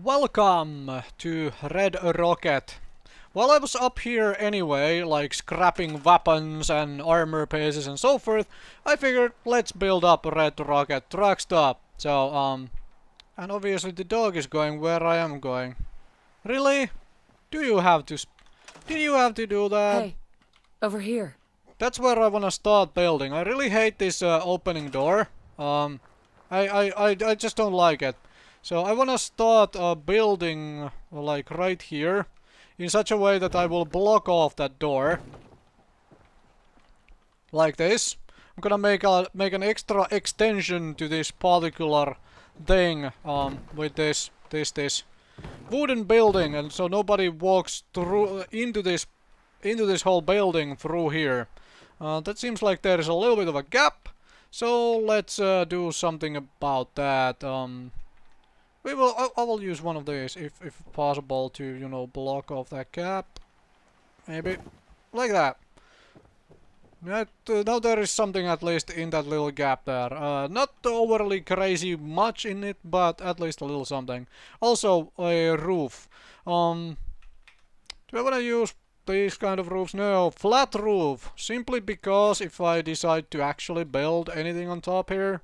Welcome to Red Rocket. While I was up here anyway, like scrapping weapons and armor pieces and so forth, I figured let's build up a Red Rocket truck stop. So, and obviously the dog is going where I am going. Really? Do you have to do that? Hey, over here. That's where I wanna start building. I really hate this opening door. I just don't like it. So I wanna start building like right here in such a way that I will block off that door. Like this. I'm gonna make an extra extension to this particular thing with this wooden building, and so nobody walks through into this whole building through here. That seems like there is a little bit of a gap, so let's do something about that. I will use one of these if possible to, you know, block off that gap. Maybe like that. Now there is something at least in that little gap there. Not overly crazy much in it, but at least a little something. Also a roof. Do I want to use these kind of roofs? No, flat roof. Simply because if I decide to actually build anything on top here,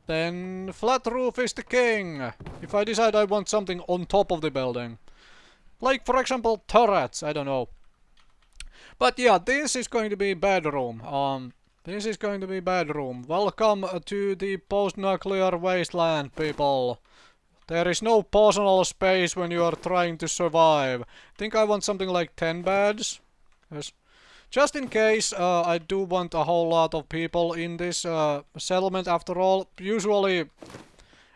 then flat roof is the king. If I decide I want something on top of the building. Like, for example, turrets, I don't know. But yeah, this is going to be bedroom. This is going to be bedroom. Welcome to the post-nuclear wasteland, people. There is no personal space when you are trying to survive. I think I want something like 10 beds. Yes. Just in case, I do want a whole lot of people in this settlement after all. Usually,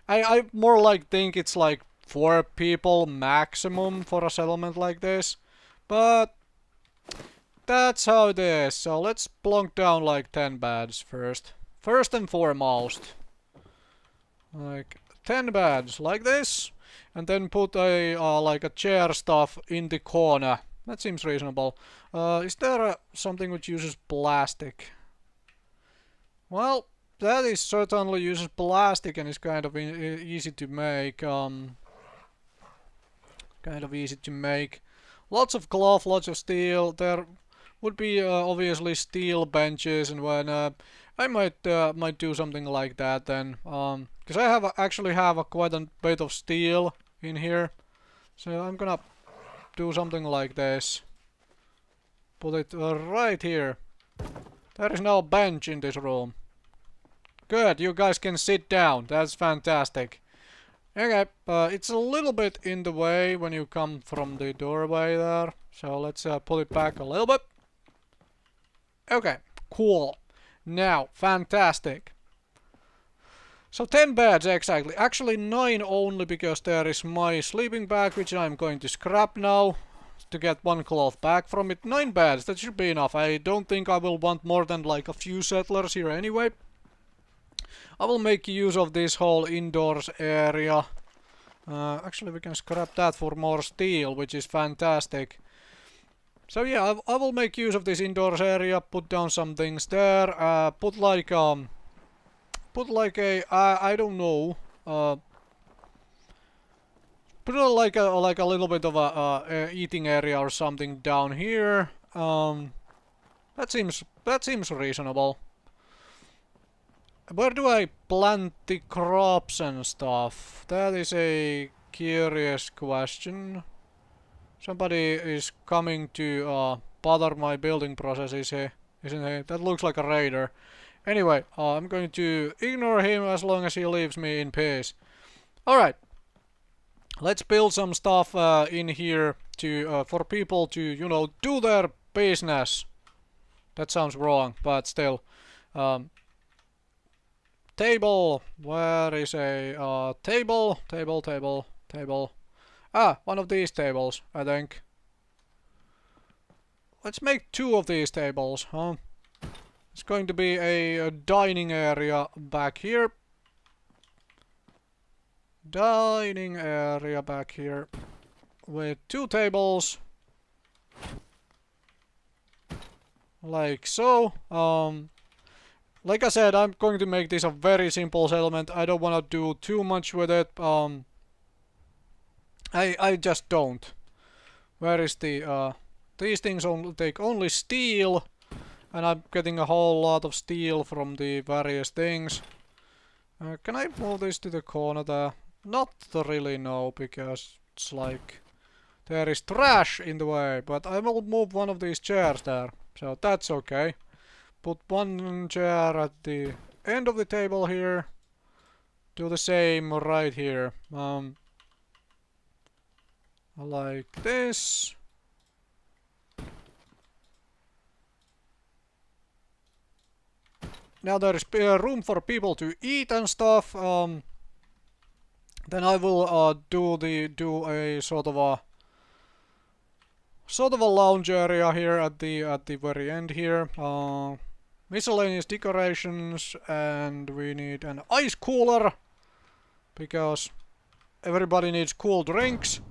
I more like think it's like 4 people maximum for a settlement like this. But that's how it is. So let's plonk down like 10 beds first. First and foremost. Like 10 beds like this. And then put a like a chair stuff in the corner. That seems reasonable. Is there something which uses plastic? Well, that is certainly uses plastic and is kind of easy to make. Kind of easy to make. Lots of cloth, lots of steel. There would be obviously steel benches, and when I might do something like that then. Because I actually have quite a bit of steel in here, so I'm gonna do something like this. Put it right here. There is no bench in this room. Good, you guys can sit down. That's fantastic. Okay, it's a little bit in the way when you come from the doorway there. So let's pull it back a little bit. Okay, cool. Now, fantastic. So 10 beds exactly. Actually 9 only because there is my sleeping bag, which I'm going to scrap now to get 1 cloth back from it. 9 beds, that should be enough. I don't think I will want more than like a few settlers here anyway. I will make use of this whole indoors area. Actually we can scrap that for more steel, which is fantastic. So yeah, I will make use of this indoors area, put down some things there, put like a, I don't know, put like a little bit of a eating area or something down here. That seems reasonable. Where do I plant the crops and stuff? That is a curious question. Somebody is coming to bother my building process, isn't he? That looks like a raider. Anyway, I'm going to ignore him as long as he leaves me in peace. Alright. Let's build some stuff in here to for people to, you know, do their business. That sounds wrong, but still. Table. Where is a table? Table. Ah, one of these tables, I think. Let's make 2 of these tables, huh? It's going to be a dining area back here. Dining area back here. With 2 tables. Like so. Like I said, I'm going to make this a very simple settlement. I don't want to do too much with it. I just don't. Where is the these things take only steel, and I'm getting a whole lot of steel from the various things. Can I move this to the corner there? Not really, no, because it's like there is trash in the way, but I will move one of these chairs there, so that's okay. Put one chair at the end of the table here. Do the same right here. Like this. Now there is room for people to eat and stuff. Then I will do a sort of a lounge area here at the very end here. Miscellaneous decorations, and we need an ice cooler because everybody needs cool drinks.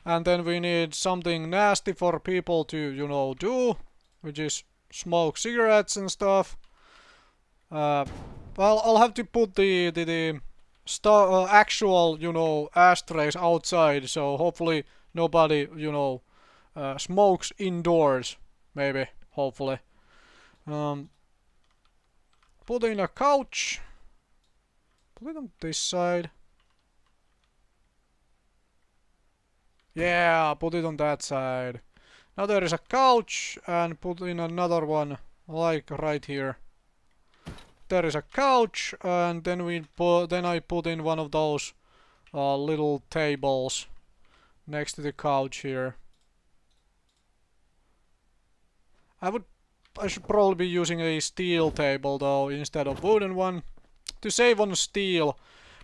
And then we need something nasty for people to, you know, do, which is smoke cigarettes and stuff. Well, I'll have to put the actual, you know, ashtrays outside, so hopefully nobody, you know, smokes indoors. Maybe, hopefully. Put in a couch. Put it on this side. Yeah, put it on that side. Now there is a couch, and put in another one, like right here. There is a couch, and then I put in one of those little tables next to the couch here. I should probably be using a steel table though instead of wooden one to save on steel,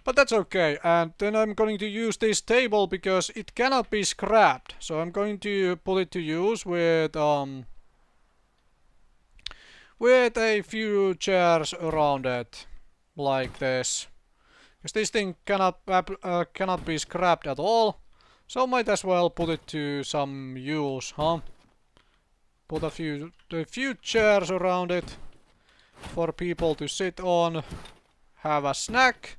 but that's okay. And then I'm going to use this table because it cannot be scrapped, so I'm going to put it to use with a few chairs around it, like this. Because this thing cannot be scrapped at all, so might as well put it to some use, huh? Put a few chairs around it for people to sit on, have a snack,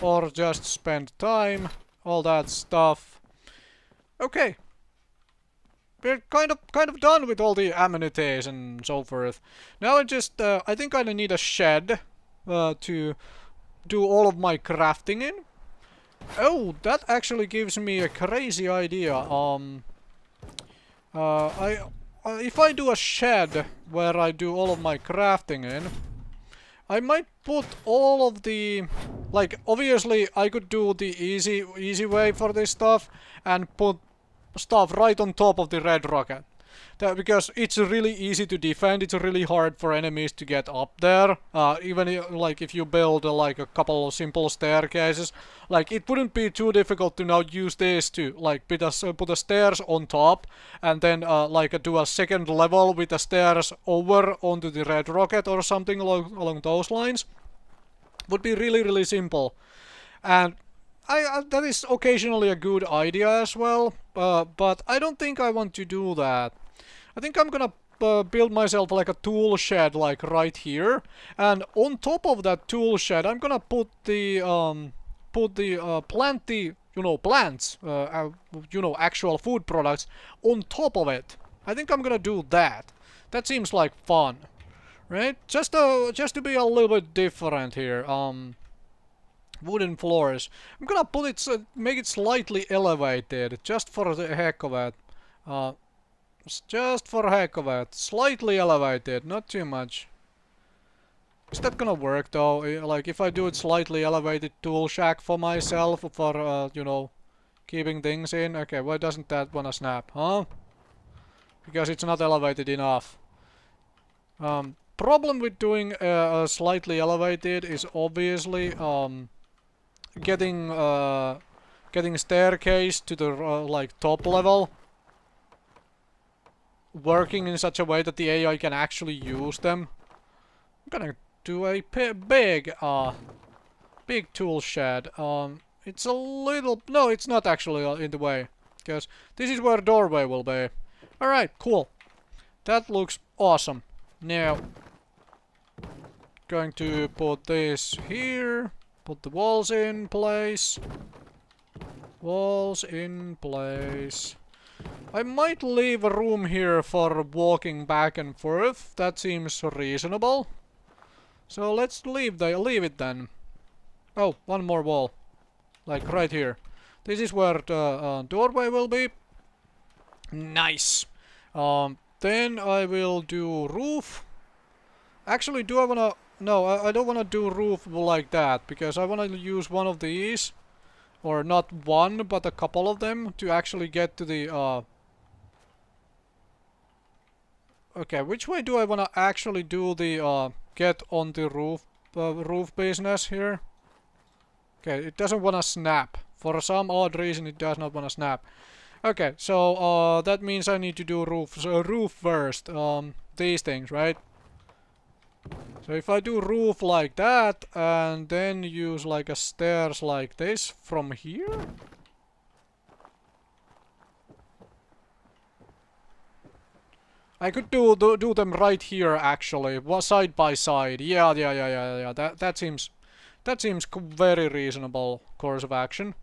or just spend time, all that stuff. Okay. We're kind of done with all the amenities and so forth. Now I think I need a shed to do all of my crafting in. Oh, that actually gives me a crazy idea. If I do a shed where I do all of my crafting in, I might put all of the, like, obviously I could do the easy way for this stuff and put stuff right on top of the red rocket. Because it's really easy to defend, it's really hard for enemies to get up there. Even like if you build like a couple of simple staircases, like it wouldn't be too difficult to now use this to like put the stairs on top, and then like do a second level with the stairs over onto the red rocket or something along those lines. Would be really simple. And that is occasionally a good idea as well, but I don't think I want to do that. I think I'm gonna build myself like a tool shed like right here, and on top of that tool shed I'm gonna put the plants, actual food products on top of it. I think I'm gonna do that. That seems like fun, right? Just to be a little bit different here. Wooden floors. I'm gonna put it, make it slightly elevated, just for the heck of it. Just for heck of it. Slightly elevated, not too much. Is that gonna work though? Like if I do it slightly elevated tool shack for myself for, keeping things in? Okay, why doesn't that wanna snap, huh? Because it's not elevated enough. Problem with doing slightly elevated is obviously, getting staircase to the like top level working in such a way that the AI can actually use them. I'm gonna do a big tool shed. It's a little, no, it's not actually in the way, because this is where doorway will be. All right, cool. That looks awesome. Now, going to put this here. Put the walls in place. Walls in place. I might leave a room here for walking back and forth. That seems reasonable. So let's leave it then. Oh, one more wall. Like right here. This is where the doorway will be. Nice. Then I will do roof. Actually, do I wanna... No, I don't wanna do roof like that, because I wanna use one of these. Or not one, but a couple of them to actually get to the... Okay, which way do I wanna actually do the get on the roof business here? Okay, it doesn't wanna snap. For some odd reason, it does not wanna snap. Okay, so that means I need to do roof first. These things, right? So if I do roof like that, and then use like a stairs like this from here? I could do them right here actually, side by side. Yeah. That seems very reasonable course of action.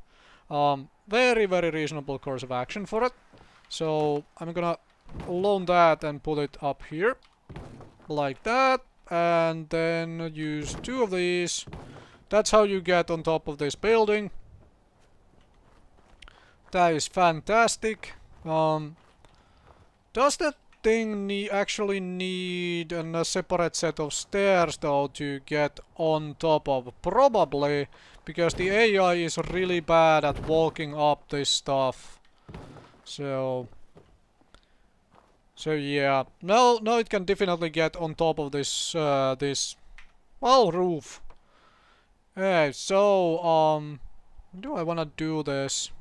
Very reasonable course of action for it. So I'm gonna loan that and put it up here, like that, and then use two of these. That's how you get on top of this building. That is fantastic. Does that thing actually need a separate set of stairs though to get on top of? Probably, because the AI is really bad at walking up this stuff. So yeah. No, it can definitely get on top of this well, roof. Okay, so do I wanna do this?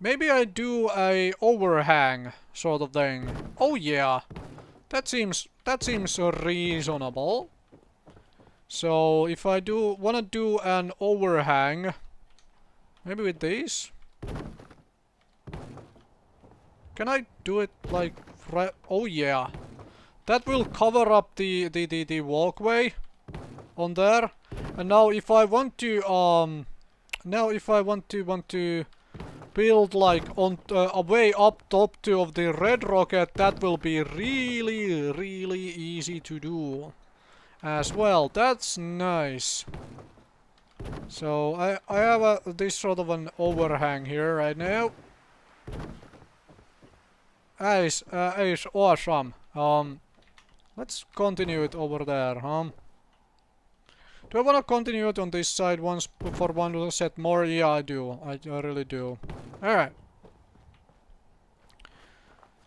Maybe I do a overhang sort of thing. Oh yeah. That seems reasonable. So if I wanna do an overhang, maybe with these? Can I do it like right? Oh yeah. That will cover up the walkway on there. And now if I want to build like on a way up top of the red rocket, that will be really easy to do as well. That's nice. So I have this sort of an overhang here right now. That is awesome. Let's continue it over there, Do I want to continue it on this side once for one set more? Yeah, I do. I really do. Alright.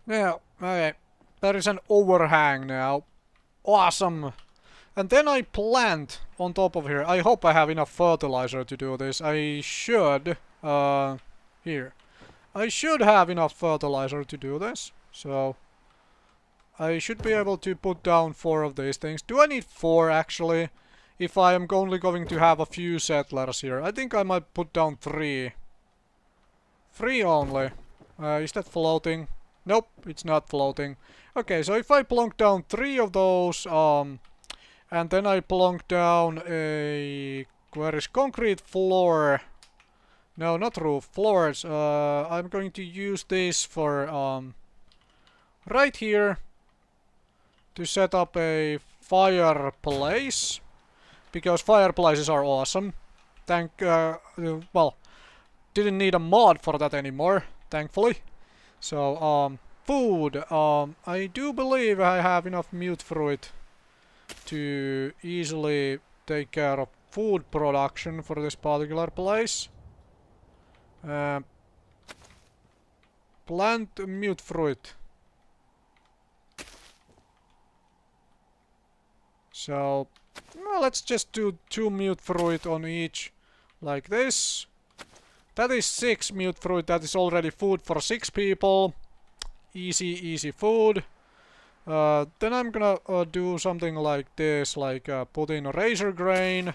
Now, okay. There is an overhang now. Awesome. And then I plant on top of here. I hope I have enough fertilizer to do this. I should. Here. I should have enough fertilizer to do this. So I should be able to put down 4 of these things. Do I need 4 actually? If I am only going to have a few settlers here. I think I might put down 3. 3 only. Is that floating? Nope, it's not floating. Okay, so if I plonk down 3 of those, and then I plonk down a... Where is concrete floor? No, not roof, floors. I'm going to use this for, right here to set up a fireplace. Because fireplaces are awesome. Well, didn't need a mod for that anymore, thankfully. So, food. I do believe I have enough mute fruit to easily take care of food production for this particular place. Plant mute fruit. So, well, let's just do 2 mute fruit on each, like this. That is 6 mute fruit. That is already food for 6 people. Easy food. Then I'm gonna do something like this, like put in a razor grain,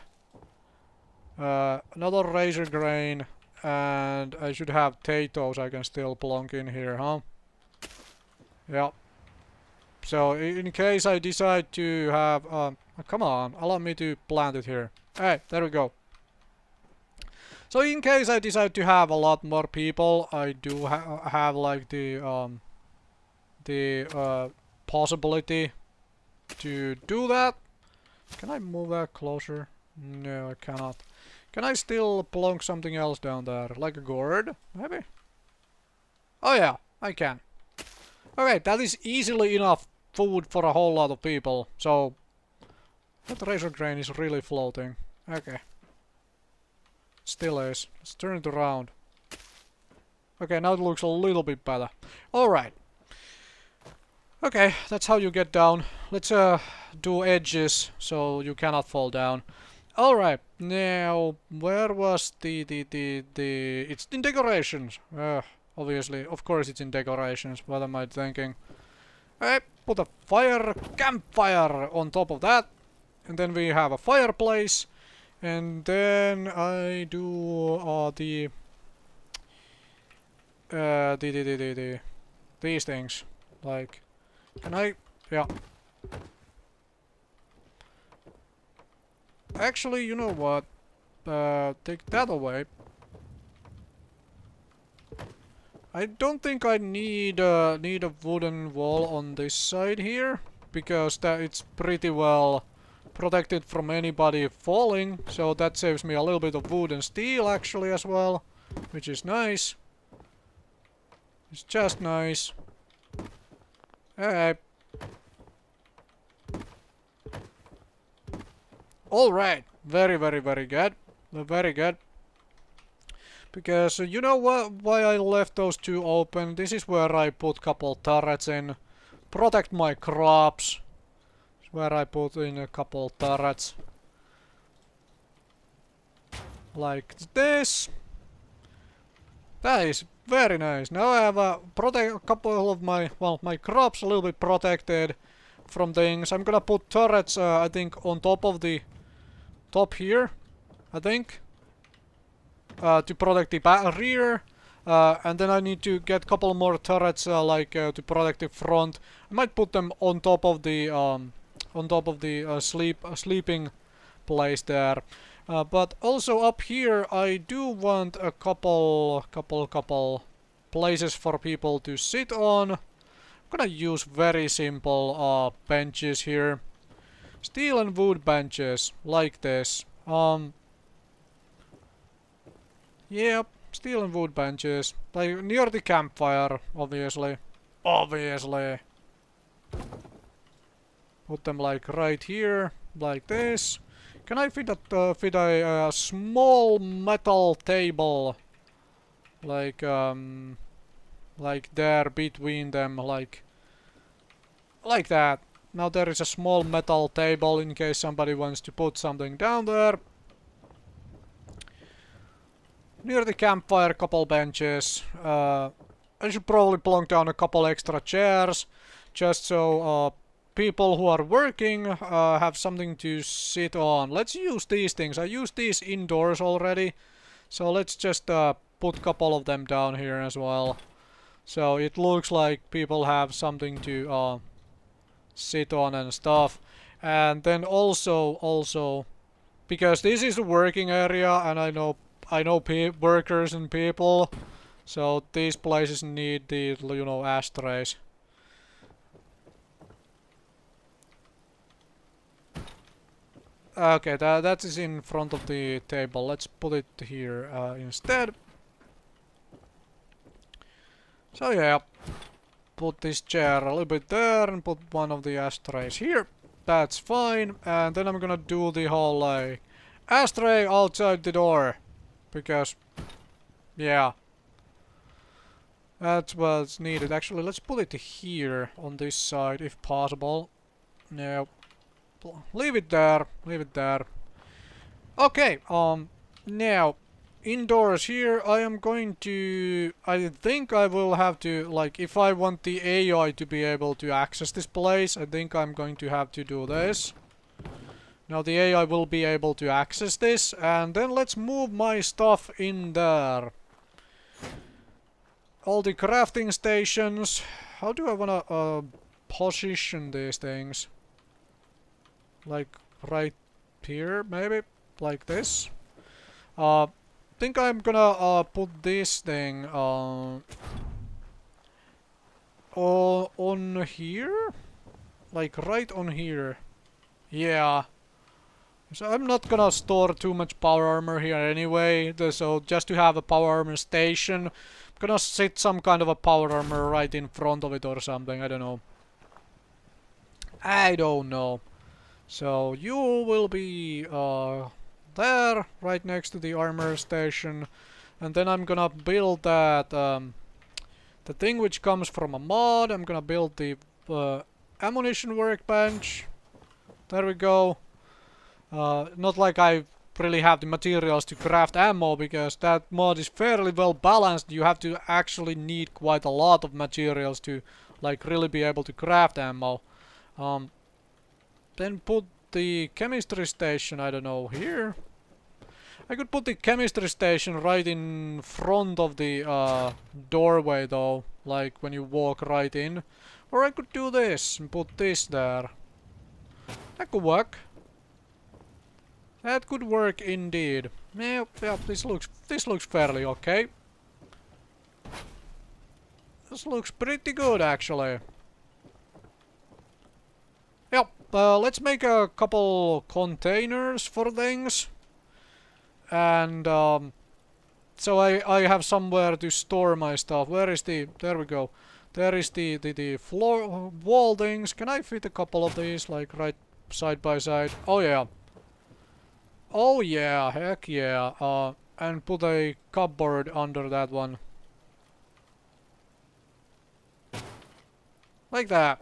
another razor grain, and I should have potatoes I can still plonk in here, huh? Yeah. So in case I decide to have, come on, allow me to plant it here. Alright, there we go. So in case I decide to have a lot more people, I do have like the possibility to do that. Can I move that closer? No, I cannot. Can I still plonk something else down there? Like a gourd? Maybe? Oh yeah, I can. Okay, that is easily enough food for a whole lot of people. So, that razor grain is really floating. Okay. Still is. Let's turn it around. Okay, now it looks a little bit better. Alright. Okay, that's how you get down. Let's do edges so you cannot fall down. Alright, now where was the it's in decorations. Obviously, of course it's in decorations. What am I thinking? Alright, put a campfire on top of that. And then we have a fireplace. And then I do these things. Like, can I? Yeah. Actually, you know what? Take that away. I don't think I need a wooden wall on this side here, because it's pretty well protected from anybody falling, so that saves me a little bit of wood and steel actually as well, which is nice. It's just nice. Alright. Alright, very good. Very good. Because you know why I left those two open? This is where I put couple turrets in. Protect my crops. Where I put in a couple turrets. Like this. That is very nice. Now I have a couple of my crops a little bit protected from things. I'm gonna put turrets I think on top of the top here. I think. To protect the rear. And then I need to get a couple more turrets to protect the front. I might put them on top of the sleeping place there. But also up here I do want a couple places for people to sit on. I'm gonna use very simple benches here. Steel and wood benches like this. Yep, steel and wood benches. Like near the campfire, obviously. Obviously. Put them like right here, like this. Can I fit a small metal table? Like there between them, like that. Now there is a small metal table in case somebody wants to put something down there. Near the campfire, couple benches. I should probably plonk down a couple extra chairs, just so people who are working have something to sit on. Let's use these things. I used these indoors already, so let's just put a couple of them down here as well. So it looks like people have something to sit on and stuff. And then also, because this is the working area, and I know workers and people, so these places need the, you know, ashtrays. Okay, that is in front of the table. Let's put it here instead. So yeah, put this chair a little bit there and put one of the ashtrays here. That's fine. And then I'm gonna do the whole like ashtray outside the door. Because, yeah, that's what's needed. Actually, let's put it here on this side if possible. No, leave it there. Leave it there. Okay. Now indoors here, I am going to. I think I will have to, like, if I want the AI to be able to access this place, I think I'm going to have to do this. Now the AI will be able to access this, and then let's move my stuff in there. All the crafting stations. How do I wanna position these things? Like right here, maybe? Like this? think I'm gonna put this thing on here, like right on here. Yeah. So I'm not gonna store too much power armor here anyway. So just to have a power armor station, I'm gonna sit some kind of a power armor right in front of it or something. I don't know. I don't know. So you will be there, right next to the armor station, and then I'm gonna build that the thing which comes from a mod. I'm gonna build the ammunition workbench. There we go. Not like I really have the materials to craft ammo, because that mod is fairly well balanced. You have to actually need quite a lot of materials to like really be able to craft ammo. Then put the chemistry station, I don't know, here. I could put the chemistry station right in front of the doorway though, like when you walk right in. Or I could do this and put this there. That could work. That could work indeed. Yeah, this looks fairly okay. This looks pretty good actually. Yep, let's make a couple containers for things. And so I have somewhere to store my stuff. Where is the... there we go. There is the floor wall things. Can I fit a couple of these like right side by side? Oh yeah. Oh yeah, heck yeah. And put a cupboard under that one. Like that.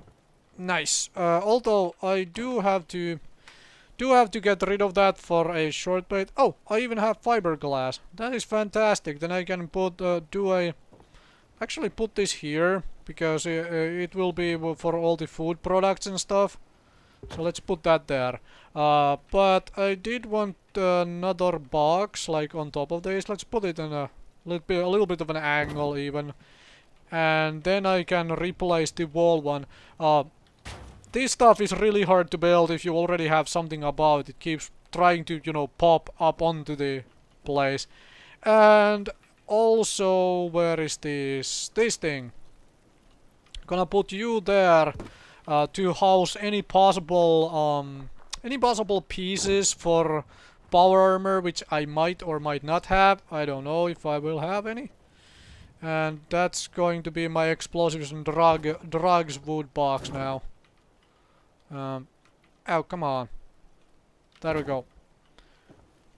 Nice. Although I do have to get rid of that for a short bit. Oh, I even have fiberglass. That is fantastic. Then I can put actually put this here, because it will be for all the food products and stuff. So let's put that there. But I did want another box like on top of this. Let's put it in a little bit of an angle even. And then I can replace the wall one. This stuff is really hard to build if you already have something above. It keeps trying to, you know, pop up onto the place. And also, where is this thing? Gonna put you there to house any possible pieces for power armor, which I might or might not have. I don't know if I will have any. And that's going to be my explosives and drugs wood box now. Oh, come on. There we go.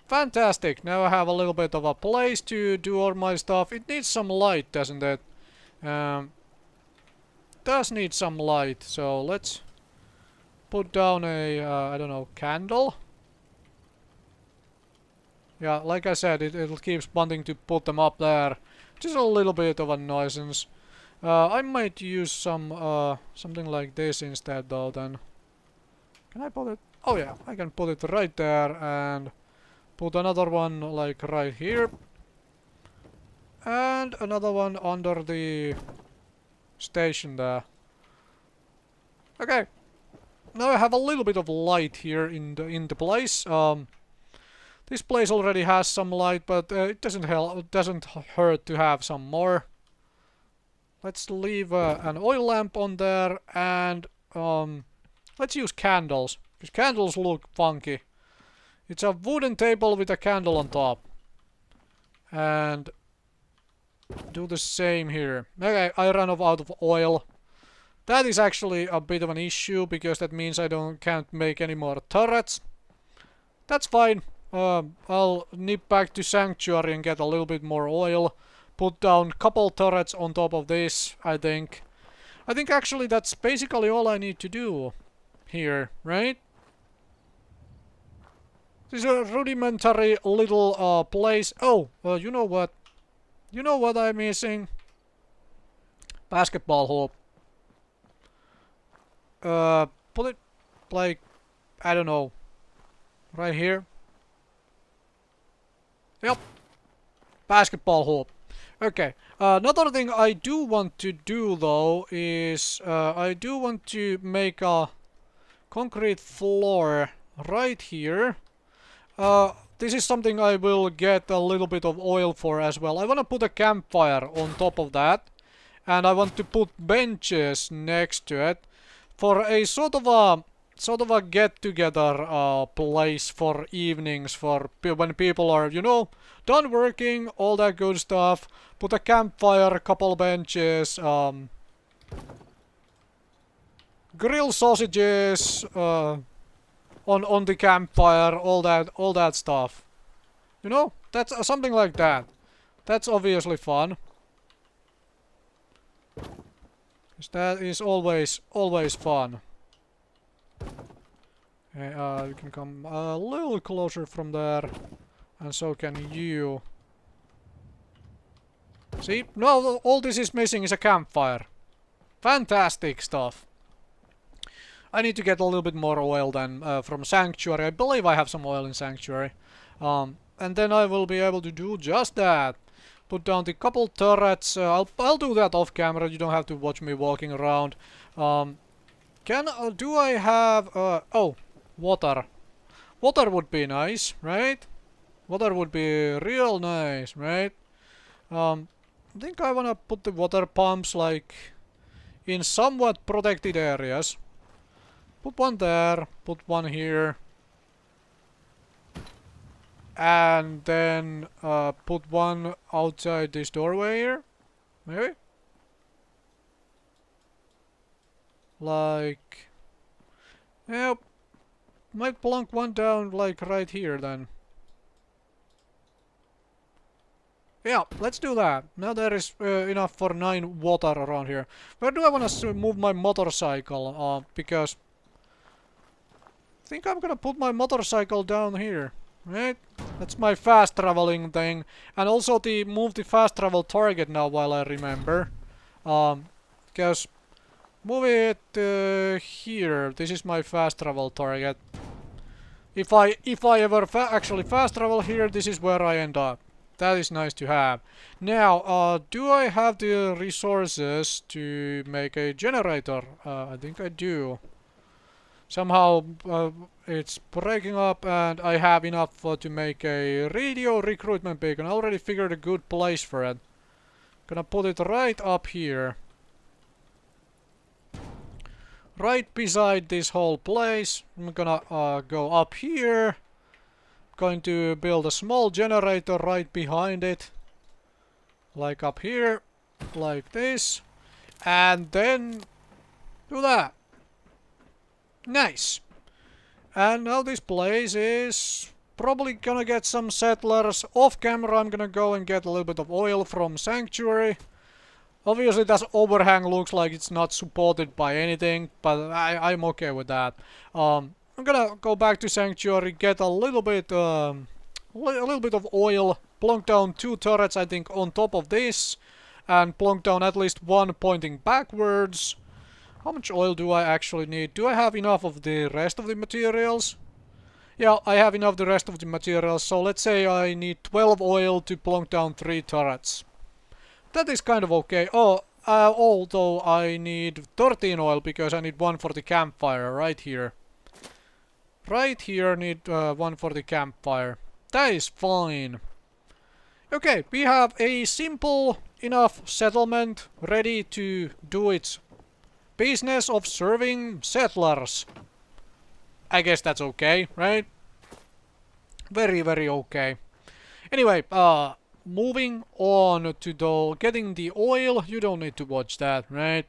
Fantastic. Now I have a little bit of a place to do all my stuff. It needs some light, doesn't it? Does need some light. So let's put down a, I don't know, candle. Yeah, like I said, it keeps wanting to put them up there. Just a little bit of a nuisance. I might use some, something like this instead though then. Can I put it? Oh yeah, I can put it right there and put another one like right here. And another one under the station there. Okay. Now I have a little bit of light here in the place. This place already has some light, but it doesn't hurt to have some more. Let's leave an oil lamp on there, and let's use candles, because candles look funky. It's a wooden table with a candle on top. And do the same here. Okay, I ran out of oil. That is actually a bit of an issue, because that means I can't make any more turrets. That's fine. I'll nip back to Sanctuary and get a little bit more oil. Put down a couple turrets on top of this, I think. I think actually that's basically all I need to do here, right? This is a rudimentary little place. Oh, you know what? You know what I'm missing? Basketball hoop. Put it like, I don't know, right here. Yep. Basketball hoop. Okay. Another thing I do want to do though is I do want to make a concrete floor right here. this is something I will get a little bit of oil for as well. I want to put a campfire on top of that. And I want to put benches next to it for a sort of a get-together place for evenings for when people are, you know, done working, all that good stuff. Put a campfire, a couple benches, grill sausages on the campfire, all that stuff. You know, that's something like that. That's obviously fun. That is always fun. Okay, you can come a little closer from there, and so can you. See? No, all this is missing is a campfire. Fantastic stuff. I need to get a little bit more oil than from Sanctuary. I believe I have some oil in Sanctuary. And then I will be able to do just that. Put down the couple turrets. I'll do that off camera. You don't have to watch me walking around. Do I have oh, water. Water would be nice, right? Water would be real nice, right? I think I wanna put the water pumps like in somewhat protected areas. Put one there, put one here. And then put one outside this doorway here. Maybe? Like... yeah, might plunk one down like right here then. Yeah, let's do that. Now there is enough for 9 water around here. Where do I want to move my motorcycle? Because... I think I'm gonna put my motorcycle down here. Right? That's my fast traveling thing. And also move the fast travel target now while I remember. Because move it here. This is my fast travel target. If I ever actually fast travel here, this is where I end up. That is nice to have. Now, do I have the resources to make a generator? I think I do. Somehow it's breaking up and I have enough to make a radio recruitment beacon. I already figured a good place for it. Gonna put it right up here. Right beside this whole place. I'm gonna go up here. Going to build a small generator right behind it. Like up here. Like this. And then do that. Nice. And now this place is probably gonna get some settlers. Off camera I'm gonna go and get a little bit of oil from Sanctuary. Obviously that overhang looks like it's not supported by anything, but I'm okay with that. I'm gonna go back to Sanctuary, get a little bit of oil, plunk down 2 turrets I think on top of this, and plunk down at least 1 pointing backwards. How much oil do I actually need? Do I have enough of the rest of the materials? Yeah, I have enough of the rest of the materials, so let's say I need 12 oil to plunk down 3 turrets. That is kind of okay. Oh, although I need 13 oil because I need 1 for the campfire right here. Right here need 1 for the campfire. That is fine. Okay, we have a simple enough settlement ready to do its business of serving settlers. I guess that's okay, right? Very, very okay. Anyway, moving on to getting the oil. You don't need to watch that, right?